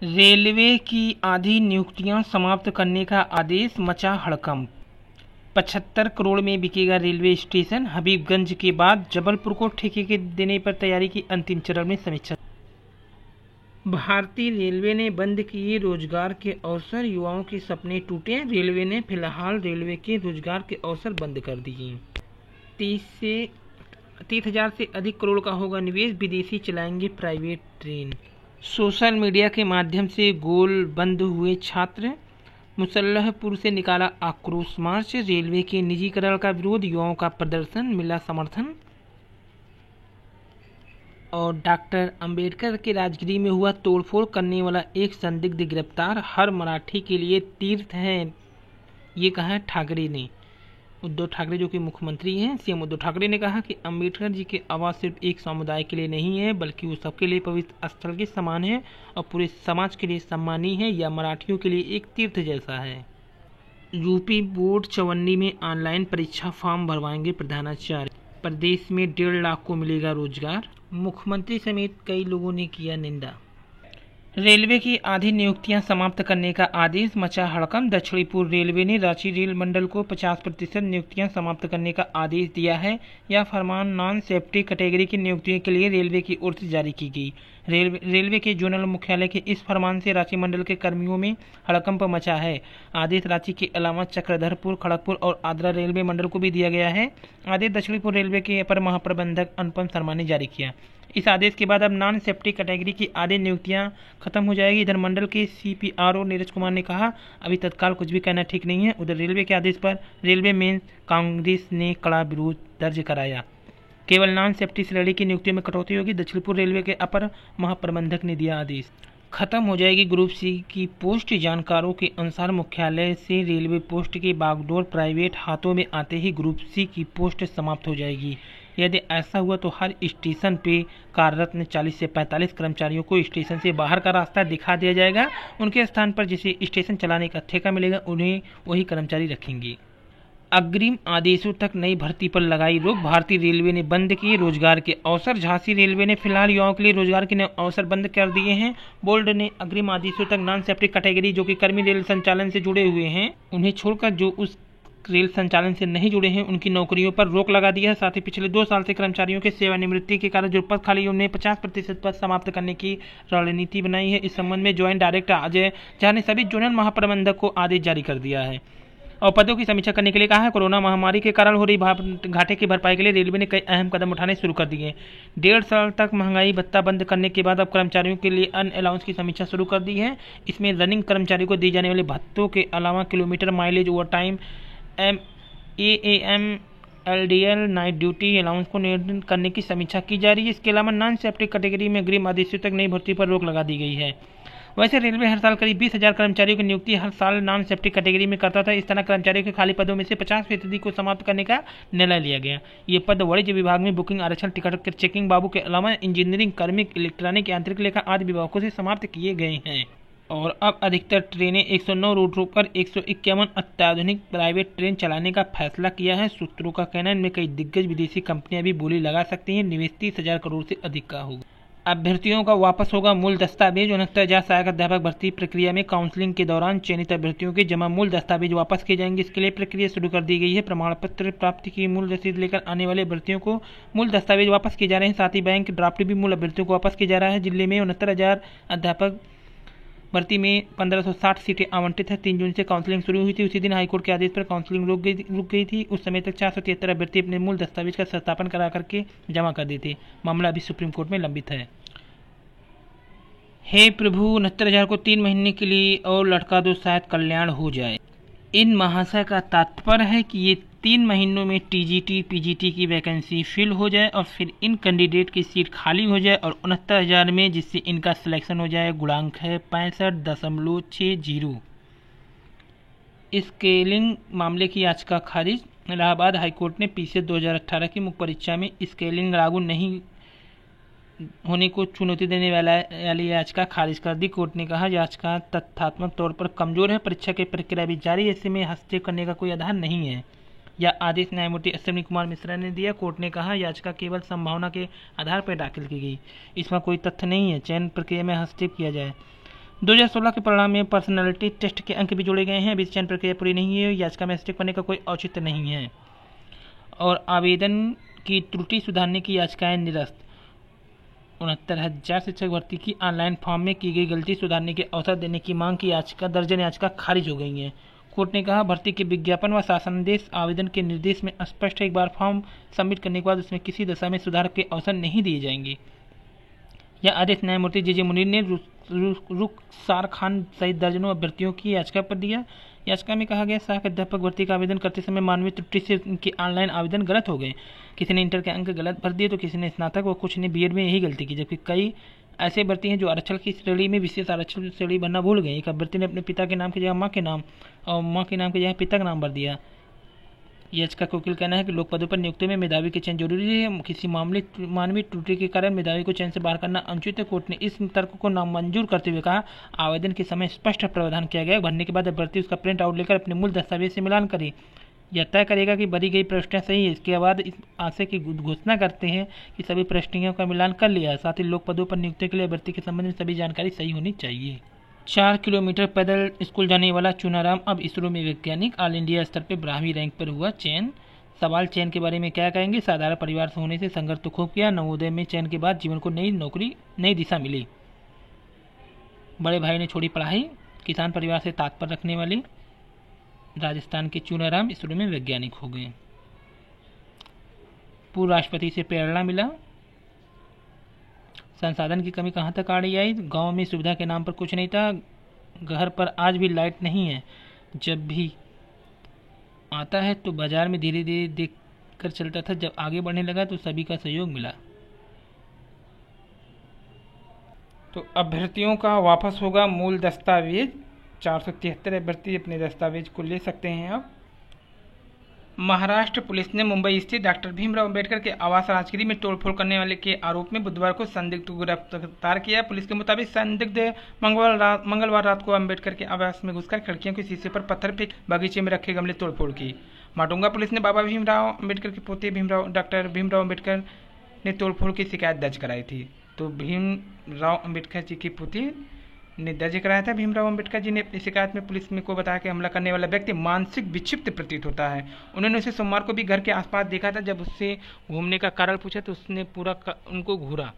Railway की आधी नियुक्तियां समाप्त करने का आदेश, मचा हड़कंप। 75 करोड़ में बिकेगा रेलवे स्टेशन। हबीबगंज के बाद जबलपुर को ठेके के देने पर तैयारी की अंतिम चरण में समीक्षा। भारतीय रेलवे ने बंद किए रोजगार के अवसर, युवाओं के सपने टूटे। रेलवे ने फिलहाल रेलवे के रोजगार के अवसर बंद कर दिए। 30,000 से अधिक करोड़ का होगा निवेश, विदेशी चलाएंगे प्राइवेट ट्रेन। सोशल मीडिया के माध्यम से गोल बंद हुए छात्र, मुसल्लहपुर से निकाला आक्रोश मार्च। रेलवे के निजीकरण का विरोध, युवाओं का प्रदर्शन, मिला समर्थन। और डॉक्टर अंबेडकर के राजगिरी में हुआ तोड़फोड़ करने वाला एक संदिग्ध गिरफ्तार। हर मराठी के लिए तीर्थ है, ये कहा ठाकरे ने। उद्धव ठाकरे जो कि मुख्यमंत्री हैं, सीएम उद्धव ठाकरे ने कहा कि अंबेडकर जी के आवास सिर्फ एक समुदाय के लिए नहीं है, बल्कि वो सबके लिए पवित्र स्थल के समान है और पूरे समाज के लिए सम्मानीय है। यह मराठियों के लिए एक तीर्थ जैसा है। यूपी बोर्ड चवन्नी में ऑनलाइन परीक्षा फॉर्म भरवाएंगे प्रधानाचार्य। प्रदेश में 1.5 लाख को मिलेगा रोजगार। मुख्यमंत्री समेत कई लोगों ने किया निंदा। रेलवे की आधी नियुक्तियां समाप्त करने का आदेश, मचा हड़कंप। दक्षिणी पूर्व रेलवे ने रांची रेल मंडल को 50% नियुक्तियां समाप्त करने का आदेश दिया है। यह फरमान नॉन सेफ्टी कैटेगरी की नियुक्तियों के लिए रेलवे की ओर से जारी की गई। रेलवे के जोनल मुख्यालय के इस फरमान से रांची मंडल के कर्मियों में हड़कंप मचा है। आदेश रांची के अलावा चक्रधरपुर, खड़गपुर और आद्रा रेलवे मंडल को भी दिया गया है। आदेश दक्षिणी पूर्व रेलवे के अपर महाप्रबंधक अनुपम शर्मा ने जारी किया। इस आदेश के बाद अब नॉन सेफ्टी कैटेगरी की आधी नियुक्तियां खत्म हो जाएगी। इधर मंडल के CPRO नीरज कुमार ने कहा, अभी तत्काल कुछ भी कहना ठीक नहीं है। उधर रेलवे के आदेश पर रेलवे में कांग्रेस ने कड़ा विरोध दर्ज कराया। केवल नॉन सेफ्टी श्रेणी की नियुक्तियों में कटौती होगी। दक्षिण पूर्व रेलवे के अपर महाप्रबंधक ने दिया आदेश। खत्म हो जाएगी ग्रुप C की पोस्ट। जानकारों के अनुसार मुख्यालय से रेलवे पोस्ट की बागडोर प्राइवेट हाथों में आते ही ग्रुप C की पोस्ट समाप्त हो जाएगी। यदि ऐसा हुआ तो हर स्टेशन पे कार्यरत 40 से 45 कर्मचारियों को स्टेशन से बाहर का रास्ता दिखा दिया जाएगा। उनके स्थान पर जिसे स्टेशन चलाने का ठेका मिलेगा, उन्हें वही कर्मचारी रखेंगे। अग्रिम आदेशों तक नई भर्ती पर लगाई रोक। भारतीय रेलवे ने बंद किए रोजगार के अवसर। झांसी रेलवे ने फिलहाल युवाओं के लिए रोजगार के नए अवसर बंद कर दिए हैं। बोर्ड ने अग्रिम आदेशों तक नॉन सेफ्टी कैटेगरी जो कि कर्मी रेल संचालन से जुड़े हुए हैं, उन्हें छोड़कर जो उस रेल संचालन से नहीं जुड़े हैं, उनकी नौकरियों पर रोक लगा दी है। साथ ही पिछले 2 साल से कर्मचारियों के सेवानिवृत्ति के कारण जो पद खाली, उन्हें 50% पद समाप्त करने की रणनीति बनाई है। इस संबंध में ज्वाइंट डायरेक्टर अजय झा ने सभी जोनल महाप्रबंधक को आदेश जारी कर दिया है और पदों की समीक्षा करने के लिए कहा है। कोरोना महामारी के कारण हो रही घाटे की भरपाई के लिए रेलवे ने कई अहम कदम उठाने शुरू कर दिए। 1.5 साल तक महंगाई भत्ता बंद करने के बाद अब कर्मचारियों के लिए अन अलाउंस की समीक्षा शुरू कर दी है। इसमें रनिंग कर्मचारियों को दी जाने वाले भत्तों के अलावा kilometre mileage, over time, AAM, LDL, night duty allowance को निर्धारित करने की समीक्षा की जा रही है। इसके अलावा नॉन सेफ्टी कैटेगरी में अग्रिम आदेशों तक नई भर्ती पर रोक लगा दी गई है। वैसे रेलवे हर साल करीब 20,000 कर्मचारियों की नियुक्ति हर साल नॉन सेफ्टी कैटेगरी में करता था। इस तरह कर्मचारियों के खाली पदों में से 50% को समाप्त करने का निर्णय लिया गया। ये पद वाणिज्य विभाग में बुकिंग, आरक्षण, टिकट चेकिंग बाबू के अलावा इंजीनियरिंग, कार्मिक, इलेक्ट्रॉनिक, यांत्रिक लेखा आदि विभागों से समाप्त किए गए हैं। और अब अधिकतर ट्रेनें 109 रूटों पर 151 अत्याधुनिक प्राइवेट ट्रेन चलाने का फैसला किया है। सूत्रों का कहना है इनमें कई दिग्गज विदेशी कंपनियां भी बोली लगा सकती हैं। निवेश 30,000 करोड़ से अधिक का होगा। अभ्यर्थियों का वापस होगा मूल दस्तावेज। 69,000 सहायक अध्यापक भर्ती प्रक्रिया में काउंसलिंग के दौरान चयनित अभ्यर्थियों के जमा मूल दस्तावेज वापस किए जाएंगे। इसके लिए प्रक्रिया शुरू कर दी गई है। प्रमाण पत्र प्राप्ति की मूल रसीद लेकर आने वाले अभ्यर्थियों को मूल दस्तावेज वापस किए जा रहे हैं। साथ ही बैंक ड्राफ्ट भी मूल अभ्यर्थियों को वापस किया जा रहा है। जिले में 69,000 अध्यापक भर्ती में 1560 सीटें आवंटित है। 3 जून से काउंसलिंग शुरू हुई थी। उसी दिन हाईकोर्ट के आदेश पर काउंसलिंग रुक गई थी। उस समय तक 473 अभ्यर्थी अपने मूल दस्तावेज का सत्यापन करा करके जमा कर देते। मामला अभी सुप्रीम कोर्ट में लंबित है। हे प्रभु, 69,000 को 3 महीने के लिए और लटका दो, शायद कल्याण हो जाए। इन महाशय का तात्पर्य है कि ये 3 महीनों में TGT, PGT की वैकेंसी फिल हो जाए और फिर इन कैंडिडेट की सीट खाली हो जाए और 69,000 में जिससे इनका सिलेक्शन हो जाए। गुणांक है 65.60। स्केलिंग मामले की याचिका खारिज। इलाहाबाद हाईकोर्ट ने PCS 2018 की मुख्य परीक्षा में स्केलिंग लागू नहीं होने को चुनौती देने वाली याचिका खारिज कर दी। कोर्ट ने कहा याचिका तथ्यात्मक तौर पर कमजोर है। परीक्षा की प्रक्रिया भी जारी है, ऐसे में हस्तक्षेप करने का कोई आधार नहीं है। यह आदेश न्यायमूर्ति अश्विनी कुमार मिश्रा ने दिया। कोर्ट ने कहा याचिका केवल संभावना के आधार पर दाखिल की गई, इसमें कोई तथ्य नहीं है। चयन प्रक्रिया में हस्तक्षेप किया जाए। 2016 के परिणाम में पर्सनैलिटी टेस्ट के अंक भी जोड़े गए हैं। अभी चयन प्रक्रिया पूरी नहीं है, याचिका में स्टिक करने का कोई औचित्य नहीं है। और आवेदन की त्रुटि सुधारने की याचिकाएं निरस्त। 69,000 शिक्षक भर्ती की ऑनलाइन फॉर्म में की गई गलती सुधारने के अवसर देने की मांग की याचिका दर्जन याचिका खारिज हो गई है। कोर्ट ने कहा, भर्ती के विज्ञापन व शासनादेश आवेदन के निर्देश में स्पष्ट है, एक बार फॉर्म सबमिट करने के बाद उसमें किसी दशा में सुधार के अवसर नहीं दिए जाएंगे। यह आदेश न्यायमूर्ति जे मुनीर ने रुखसार खान सहित दर्जनों अभ्यर्थियों की याचिका पर दिया। याचिका में कहा गया, सहायक अध्यापक भर्ती का आवेदन करते समय मानवीय त्रुटि से उनके ऑनलाइन आवेदन गलत हो गए। किसी ने इंटर के अंक गलत भर दिए तो किसी ने स्नातक व कुछ ने बीएड में यही गलती की, जबकि कई ऐसे भर्ती हैं जो आरक्षण की श्रेणी में विशेष आरक्षण श्रेणी भरना भूल गए। एक अभ्यर्थी ने अपने पिता के नाम की जगह माँ के नाम और माँ के नाम की जगह पिता का नाम भर दिया। याचिका का वकील कहना है कि लोक पदों पर नियुक्ति में मेधावी के चयन जरूरी है। किसी मानवीय त्रुटि के कारण मेधावी को चयन से बाहर करना अनुचित है। कोर्ट ने इस तर्क को नामंजूर करते हुए कहा, आवेदन के समय स्पष्ट प्रावधान किया गया, भरने के बाद अभ्यर्थी उसका प्रिंट आउट लेकर अपने मूल दस्तावेज से मिलान करे। यह तय करेगा कि भरी गई प्रविष्टियां सही है। इसके बाद इस आशय की घोषणा करते हैं कि सभी प्रविष्टियों का मिलान कर लिया है। साथ ही लोक पदों पर नियुक्ति के लिए अभ्यर्थी के संबंध में सभी जानकारी सही होनी चाहिए। 4 किलोमीटर पैदल स्कूल जाने वाला चुनाराम अब इसरो में वैज्ञानिक। ऑल इंडिया स्तर पर 12वीं रैंक पर हुआ चयन। सवाल, चयन के बारे में क्या कहेंगे? साधारण परिवार से होने से संघर्ष तो खूब किया, नवोदय में चयन के बाद जीवन को नई नौकरी, नई दिशा मिली। बड़े भाई ने छोड़ी पढ़ाई। किसान परिवार से तात्पर्य रखने वाले राजस्थान के चुनाराम इसरो में वैज्ञानिक हो गए। पूर्व राष्ट्रपति से प्रेरणा मिला। संसाधन की कमी कहाँ तक आ रही आई? गांव में सुविधा के नाम पर कुछ नहीं था, घर पर आज भी लाइट नहीं है। जब भी आता है तो बाजार में धीरे धीरे देख कर चलता था, जब आगे बढ़ने लगा तो सभी का सहयोग मिला। तो अभ्यर्थियों का वापस होगा मूल दस्तावेज। 473 अभ्यर्थी अपने दस्तावेज को ले सकते हैं। अब महाराष्ट्र पुलिस ने मुंबई स्थित डॉक्टर भीमराव अंबेडकर के आवास राजगिरी में तोड़फोड़ करने वाले के आरोप में बुधवार को संदिग्ध को गिरफ्तार किया। पुलिस के मुताबिक संदिग्ध मंगलवार रात को अंबेडकर के आवास में घुसकर खिड़कियों के शीशे पर पत्थर फेंक बगीचे में रखे गमले तोड़फोड़ की। माटुंगा पुलिस ने बाबा भीमराव अंबेडकर के पोते डॉक्टर भीमराव अंबेडकर ने तोड़फोड़ की शिकायत दर्ज कराई थी। तो भीमराव अंबेडकर जी की पोती ने दर्ज कराया था। भीमराव अंबेडकर जी ने अपनी शिकायत में पुलिस को बताया कि हमला करने वाला व्यक्ति मानसिक विक्षिप्त प्रतीत होता है। उन्होंने उसे सोमवार को भी घर के आसपास देखा था। जब उससे घूमने का कारण पूछा तो उसने पूरा उनको घूरा।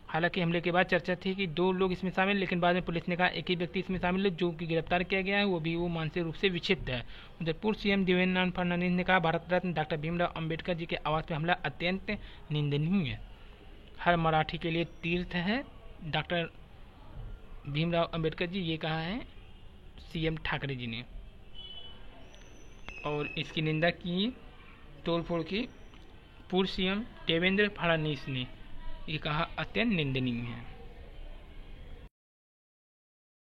हालांकि हमले के बाद चर्चा थी कि 2 लोग इसमें शामिल, लेकिन बाद में पुलिस ने कहा एक ही व्यक्ति इसमें शामिल है जो कि गिरफ्तार किया गया है, वो मानसिक रूप से विक्षिप्त है। उधर पूर्व सीएम देवेंद्र फडणवीस ने कहा, भारत रत्न डॉक्टर भीमराव अंबेडकर जी के आवास पर हमला अत्यंत निंदनीय है, हर मराठी के लिए तीर्थ है। डॉक्टर भीमराव अंबेडकर जी, ये कहा है सीएम ठाकरे जी ने, और इसकी निंदा की तोड़फोड़ की पूर्व सीएम देवेंद्र फडणवीस ने। ये कहा अत्यंत निंदनीय है।